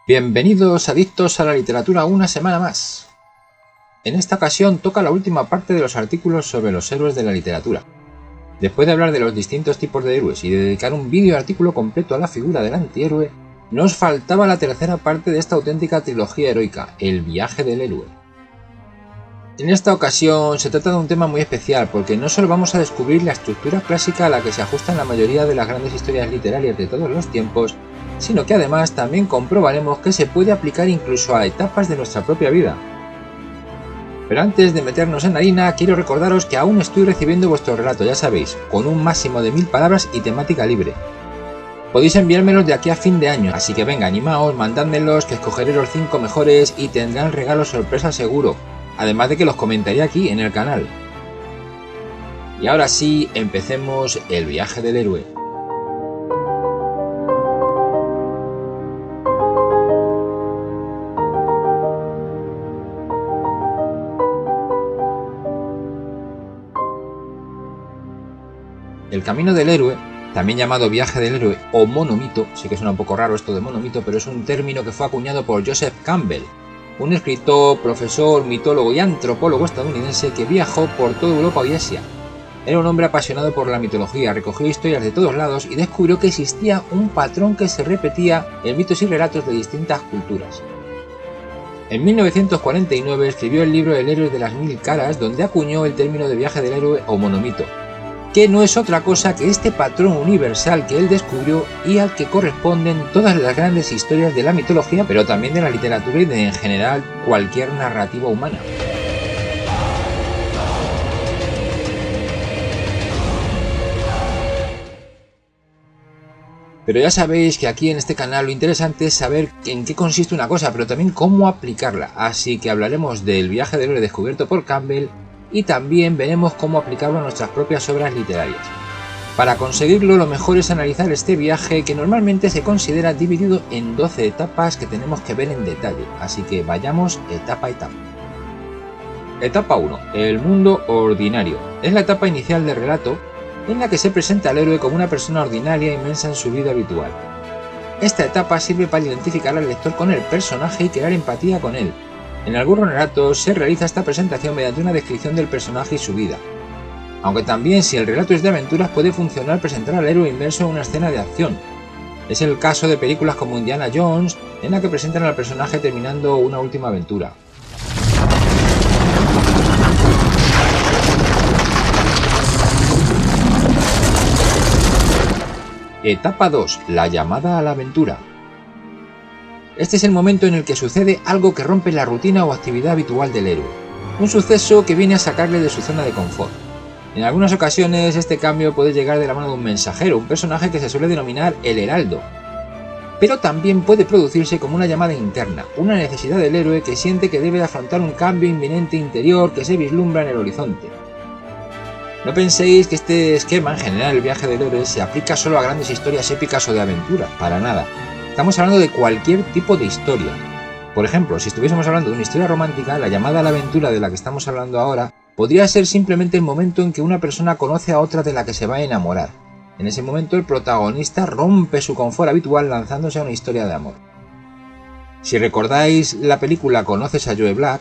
Bienvenidos adictos a la literatura una semana más. En esta ocasión toca la última parte de los artículos sobre los héroes de la literatura. Después de hablar de los distintos tipos de héroes y de dedicar un vídeo artículo completo a la figura del antihéroe, nos faltaba la tercera parte de esta auténtica trilogía heroica, el viaje del héroe. En esta ocasión se trata de un tema muy especial porque no solo vamos a descubrir la estructura clásica a la que se ajustan la mayoría de las grandes historias literarias de todos los tiempos, sino que además también comprobaremos que se puede aplicar incluso a etapas de nuestra propia vida. Pero antes de meternos en harina, quiero recordaros que aún estoy recibiendo vuestro relato, ya sabéis, con un máximo de 1000 palabras y temática libre. Podéis enviármelos de aquí a fin de año, así que venga, animaos, mandádmelos, que escogeré los 5 mejores y tendrán regalo sorpresa seguro, además de que los comentaré aquí en el canal. Y ahora sí, empecemos el viaje del héroe. El camino del héroe, también llamado viaje del héroe o monomito, sé que suena un poco raro esto de monomito, pero es un término que fue acuñado por Joseph Campbell, un escritor, profesor, mitólogo y antropólogo estadounidense que viajó por toda Europa y Asia. Era un hombre apasionado por la mitología, recogió historias de todos lados y descubrió que existía un patrón que se repetía en mitos y relatos de distintas culturas. En 1949 escribió el libro El héroe de las 1000 caras, donde acuñó el término de viaje del héroe o monomito, que no es otra cosa que este patrón universal que él descubrió y al que corresponden todas las grandes historias de la mitología, pero también de la literatura y de en general cualquier narrativa humana. Pero ya sabéis que aquí en este canal lo interesante es saber en qué consiste una cosa, pero también cómo aplicarla, así que hablaremos del viaje del héroe descubierto por Campbell y también veremos cómo aplicarlo a nuestras propias obras literarias. Para conseguirlo, lo mejor es analizar este viaje, que normalmente se considera dividido en 12 etapas que tenemos que ver en detalle, así que vayamos etapa a etapa. Etapa 1. El mundo ordinario. Es la etapa inicial del relato, en la que se presenta al héroe como una persona ordinaria e inmensa en su vida habitual. Esta etapa sirve para identificar al lector con el personaje y crear empatía con él. En algunos relatos se realiza esta presentación mediante una descripción del personaje y su vida. Aunque también, si el relato es de aventuras, puede funcionar presentar al héroe inmerso en una escena de acción. Es el caso de películas como Indiana Jones, en la que presentan al personaje terminando una última aventura. Etapa 2. La llamada a la aventura. Este es el momento en el que sucede algo que rompe la rutina o actividad habitual del héroe. Un suceso que viene a sacarle de su zona de confort. En algunas ocasiones este cambio puede llegar de la mano de un mensajero, un personaje que se suele denominar el heraldo. Pero también puede producirse como una llamada interna, una necesidad del héroe que siente que debe afrontar un cambio inminente interior que se vislumbra en el horizonte. No penséis que este esquema, en general el viaje del héroe, se aplica solo a grandes historias épicas o de aventura, para nada. Estamos hablando de cualquier tipo de historia. Por ejemplo, si estuviésemos hablando de una historia romántica, la llamada a la aventura de la que estamos hablando ahora podría ser simplemente el momento en que una persona conoce a otra de la que se va a enamorar. En ese momento el protagonista rompe su confort habitual lanzándose a una historia de amor. Si recordáis la película Conoces a Joe Black,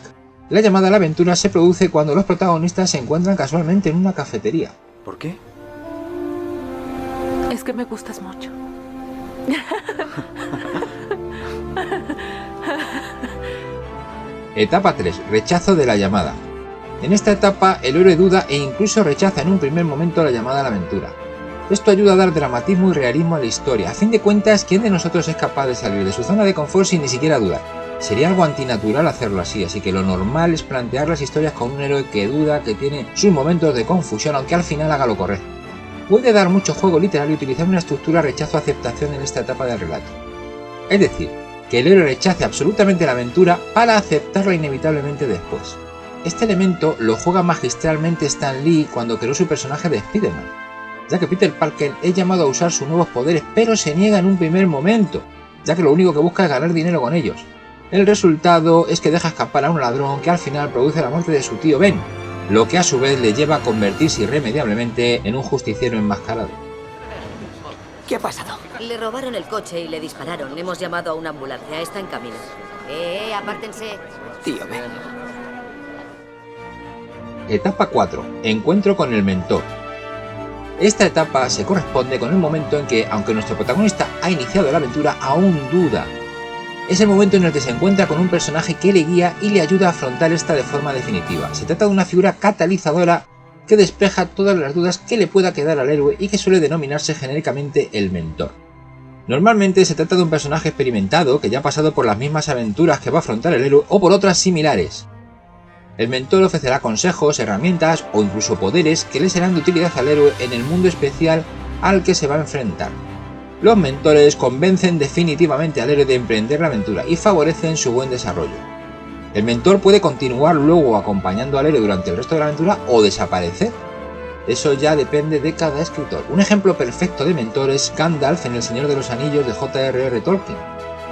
la llamada a la aventura se produce cuando los protagonistas se encuentran casualmente en una cafetería. ¿Por qué? Es que me gustas mucho. Etapa 3. Rechazo de la llamada. En esta etapa el héroe duda e incluso rechaza en un primer momento la llamada a la aventura. Esto ayuda a dar dramatismo y realismo a la historia. A fin de cuentas, ¿quién de nosotros es capaz de salir de su zona de confort sin ni siquiera dudar? Sería algo antinatural hacerlo así, así que lo normal es plantear las historias con un héroe que duda, que tiene sus momentos de confusión, aunque al final haga lo correcto. Puede dar mucho juego literario utilizar una estructura rechazo-aceptación en esta etapa del relato. Es decir, que el héroe rechace absolutamente la aventura para aceptarla inevitablemente después. Este elemento lo juega magistralmente Stan Lee cuando creó su personaje de Spider-Man, ya que Peter Parker es llamado a usar sus nuevos poderes, pero se niega en un primer momento, ya que lo único que busca es ganar dinero con ellos. El resultado es que deja escapar a un ladrón que al final produce la muerte de su tío Ben, lo que a su vez le lleva a convertirse irremediablemente en un justiciero enmascarado. ¿Qué ha pasado? Le robaron el coche y le dispararon. Hemos llamado a una ambulancia. Está en camino. Apártense. Tío, ven. Etapa 4. Encuentro con el mentor. Esta etapa se corresponde con el momento en que, aunque nuestro protagonista ha iniciado la aventura, aún duda. Es el momento en el que se encuentra con un personaje que le guía y le ayuda a afrontar esta de forma definitiva. Se trata de una figura catalizadora que despeja todas las dudas que le pueda quedar al héroe y que suele denominarse genéricamente el mentor. Normalmente se trata de un personaje experimentado que ya ha pasado por las mismas aventuras que va a afrontar el héroe o por otras similares. El mentor ofrecerá consejos, herramientas o incluso poderes que le serán de utilidad al héroe en el mundo especial al que se va a enfrentar. Los mentores convencen definitivamente al héroe de emprender la aventura y favorecen su buen desarrollo. El mentor puede continuar luego acompañando al héroe durante el resto de la aventura o desaparecer. Eso ya depende de cada escritor. Un ejemplo perfecto de mentor es Gandalf en El Señor de los Anillos de J.R.R. Tolkien,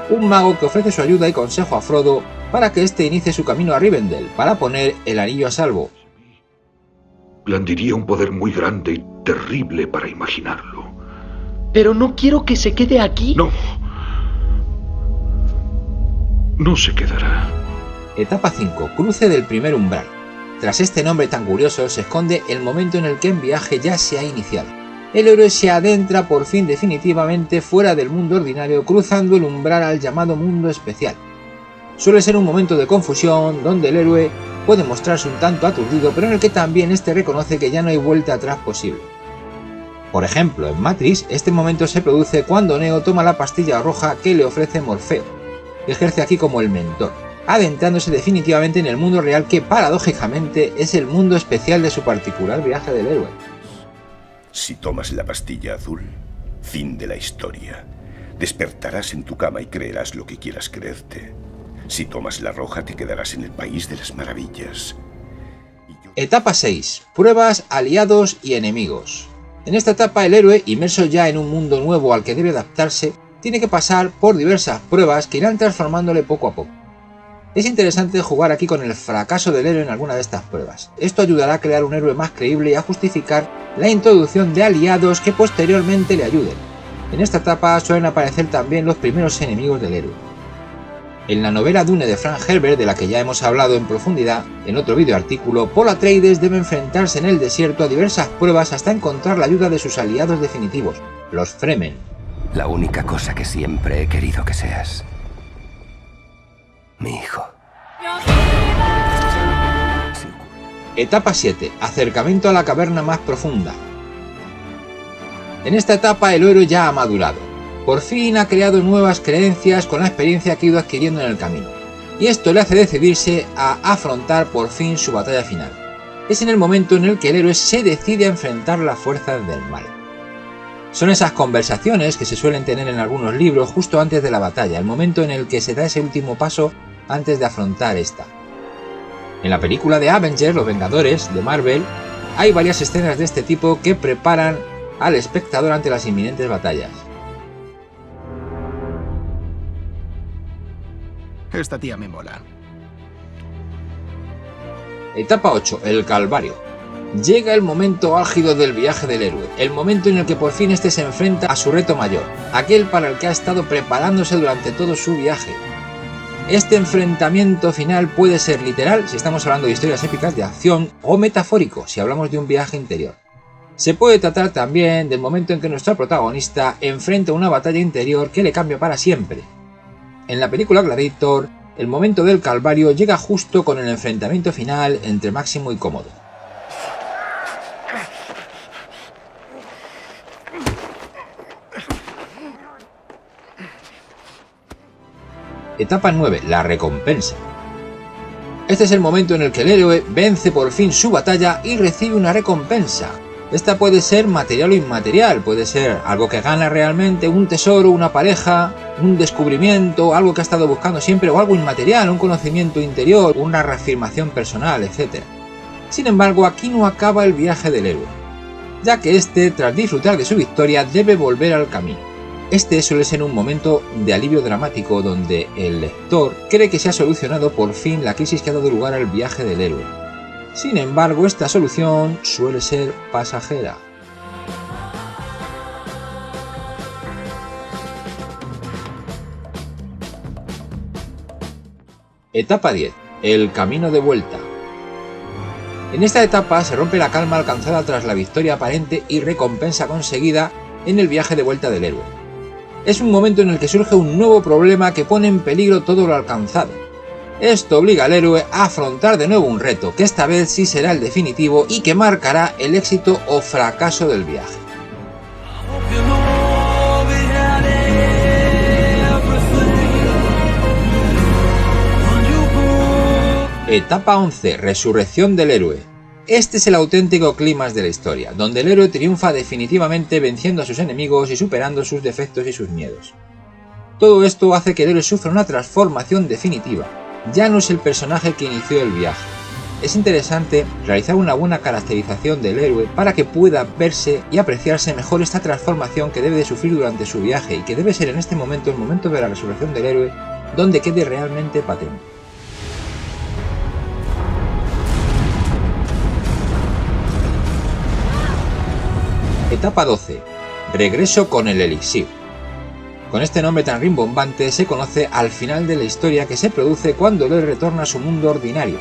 un mago que ofrece su ayuda y consejo a Frodo para que éste inicie su camino a Rivendell para poner el anillo a salvo. Blandiría un poder muy grande y terrible para imaginarlo. Pero no quiero que se quede aquí. No. No se quedará. Etapa 5. Cruce del primer umbral. Tras este nombre tan curioso se esconde el momento en el que el viaje ya se ha iniciado. El héroe se adentra por fin definitivamente fuera del mundo ordinario, cruzando el umbral al llamado mundo especial. Suele ser un momento de confusión donde el héroe puede mostrarse un tanto aturdido, pero en el que también este reconoce que ya no hay vuelta atrás posible. Por ejemplo, en Matrix, este momento se produce cuando Neo toma la pastilla roja que le ofrece Morfeo. Ejerce aquí como el mentor, adentrándose definitivamente en el mundo real que paradójicamente es el mundo especial de su particular viaje del héroe. Si tomas la pastilla azul, fin de la historia. Despertarás en tu cama y creerás lo que quieras creerte. Si tomas la roja, te quedarás en el país de las maravillas. Etapa 6. Pruebas, aliados y enemigos. En esta etapa el héroe, inmerso ya en un mundo nuevo al que debe adaptarse, tiene que pasar por diversas pruebas que irán transformándole poco a poco. Es interesante jugar aquí con el fracaso del héroe en alguna de estas pruebas. Esto ayudará a crear un héroe más creíble y a justificar la introducción de aliados que posteriormente le ayuden. En esta etapa suelen aparecer también los primeros enemigos del héroe. En la novela Dune de Frank Herbert, de la que ya hemos hablado en profundidad en otro videoartículo, Paul Atreides debe enfrentarse en el desierto a diversas pruebas hasta encontrar la ayuda de sus aliados definitivos, los Fremen. La única cosa que siempre he querido que seas. Mi hijo. Etapa 7. Acercamiento a la caverna más profunda. En esta etapa el héroe ya ha madurado. Por fin ha creado nuevas creencias con la experiencia que ha ido adquiriendo en el camino. Y esto le hace decidirse a afrontar por fin su batalla final. Es en el momento en el que el héroe se decide a enfrentar las fuerzas del mal. Son esas conversaciones que se suelen tener en algunos libros justo antes de la batalla, el momento en el que se da ese último paso antes de afrontar esta. En la película de Avengers, Los Vengadores, de Marvel, hay varias escenas de este tipo que preparan al espectador ante las inminentes batallas. Esta tía me mola. Etapa 8. El Calvario. Llega el momento álgido del viaje del héroe, el momento en el que por fin este se enfrenta a su reto mayor, aquel para el que ha estado preparándose durante todo su viaje. Este enfrentamiento final puede ser literal si estamos hablando de historias épicas de acción o metafórico si hablamos de un viaje interior. Se puede tratar también del momento en que nuestro protagonista enfrenta una batalla interior que le cambia para siempre. En la película Gladiator, el momento del Calvario llega justo con el enfrentamiento final entre Máximo y Cómodo. Etapa 9. La recompensa. Este es el momento en el que el héroe vence por fin su batalla y recibe una recompensa. Esta puede ser material o inmaterial, puede ser algo que gana realmente, un tesoro, una pareja, un descubrimiento, algo que ha estado buscando siempre, o algo inmaterial, un conocimiento interior, una reafirmación personal, etc. Sin embargo, aquí no acaba el viaje del héroe, ya que este, tras disfrutar de su victoria, debe volver al camino. Este suele ser un momento de alivio dramático donde el lector cree que se ha solucionado por fin la crisis que ha dado lugar al viaje del héroe. Sin embargo, esta solución suele ser pasajera. Etapa 10. El camino de vuelta. En esta etapa se rompe la calma alcanzada tras la victoria aparente y recompensa conseguida en el viaje de vuelta del héroe. Es un momento en el que surge un nuevo problema que pone en peligro todo lo alcanzado. Esto obliga al héroe a afrontar de nuevo un reto, que esta vez sí será el definitivo y que marcará el éxito o fracaso del viaje. Etapa 11. Resurrección del héroe. Este es el auténtico clímax de la historia, donde el héroe triunfa definitivamente venciendo a sus enemigos y superando sus defectos y sus miedos. Todo esto hace que el héroe sufra una transformación definitiva. Ya no es el personaje que inició el viaje. Es interesante realizar una buena caracterización del héroe para que pueda verse y apreciarse mejor esta transformación que debe de sufrir durante su viaje y que debe ser en este momento el momento de la resurrección del héroe donde quede realmente patente. Etapa 12. Regreso con el elixir. Con este nombre tan rimbombante se conoce al final de la historia que se produce cuando el héroe retorna a su mundo ordinario,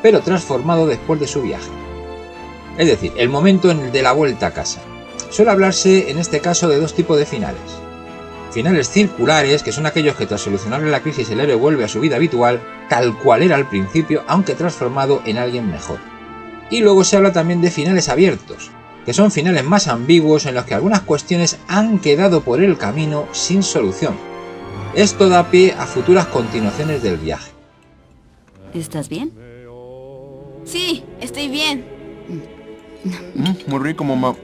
pero transformado después de su viaje. Es decir, el momento en el de la vuelta a casa. Suele hablarse en este caso de dos tipos de finales. Finales circulares, que son aquellos que tras solucionarle la crisis el héroe vuelve a su vida habitual, tal cual era al principio, aunque transformado en alguien mejor. Y luego se habla también de finales abiertos, que son finales más ambiguos en los que algunas cuestiones han quedado por el camino sin solución. Esto da pie a futuras continuaciones del viaje. ¿Estás bien? Sí, estoy bien. Muy rico, mamá.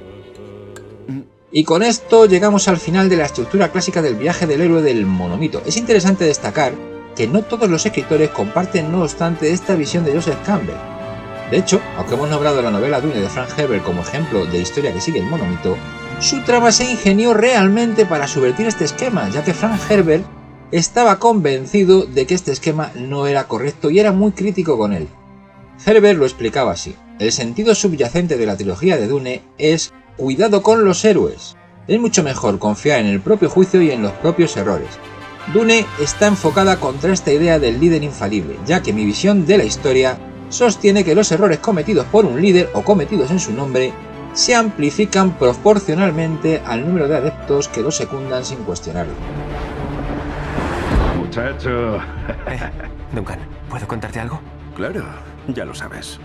Y con esto llegamos al final de la estructura clásica del viaje del héroe del monomito. Es interesante destacar que no todos los escritores comparten no obstante esta visión de Joseph Campbell. De hecho, aunque hemos nombrado la novela Dune de Frank Herbert como ejemplo de historia que sigue el monomito, su trama se ingenió realmente para subvertir este esquema, ya que Frank Herbert estaba convencido de que este esquema no era correcto y era muy crítico con él. Herbert lo explicaba así: el sentido subyacente de la trilogía de Dune es cuidado con los héroes. Es mucho mejor confiar en el propio juicio y en los propios errores. Dune está enfocada contra esta idea del líder infalible, ya que mi visión de la historia sostiene que los errores cometidos por un líder o cometidos en su nombre se amplifican proporcionalmente al número de adeptos que lo secundan sin cuestionarlo. Muchacho. Duncan, ¿puedo contarte algo? Claro, ya lo sabes.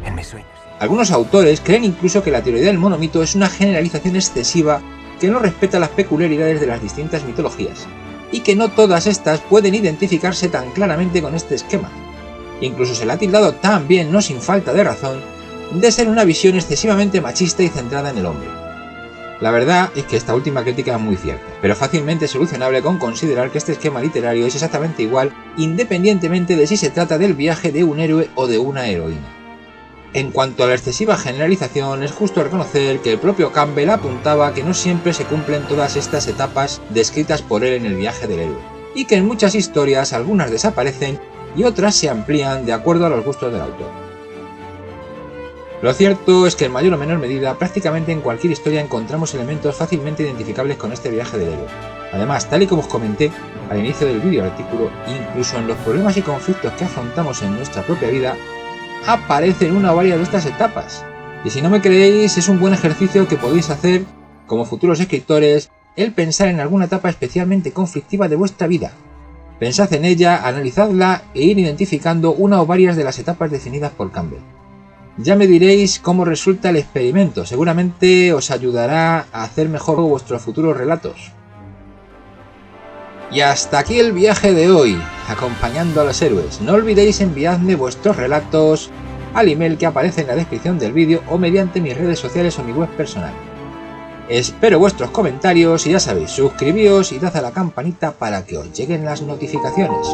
En mis sueños. Algunos autores creen incluso que la teoría del monomito es una generalización excesiva que no respeta las peculiaridades de las distintas mitologías, y que no todas estas pueden identificarse tan claramente con este esquema. Incluso se le ha tildado también, no sin falta de razón, de ser una visión excesivamente machista y centrada en el hombre. La verdad es que esta última crítica es muy cierta, pero fácilmente solucionable con considerar que este esquema literario es exactamente igual independientemente de si se trata del viaje de un héroe o de una heroína. En cuanto a la excesiva generalización, es justo reconocer que el propio Campbell apuntaba que no siempre se cumplen todas estas etapas descritas por él en el viaje del héroe, y que en muchas historias algunas desaparecen y otras se amplían de acuerdo a los gustos del autor. Lo cierto es que en mayor o menor medida, prácticamente en cualquier historia encontramos elementos fácilmente identificables con este viaje del héroe. Además, tal y como os comenté al inicio del vídeo artículo, incluso en los problemas y conflictos que afrontamos en nuestra propia vida, aparecen una o varias de estas etapas. Y si no me creéis, es un buen ejercicio que podéis hacer como futuros escritores, el pensar en alguna etapa especialmente conflictiva de vuestra vida. Pensad en ella, analizadla e ir identificando una o varias de las etapas definidas por Campbell. Ya me diréis cómo resulta el experimento, seguramente os ayudará a hacer mejor vuestros futuros relatos. Y hasta aquí el viaje de hoy, acompañando a los héroes. No olvidéis enviarme vuestros relatos al email que aparece en la descripción del vídeo o mediante mis redes sociales o mi web personal. Espero vuestros comentarios y ya sabéis, suscribíos y dad a la campanita para que os lleguen las notificaciones.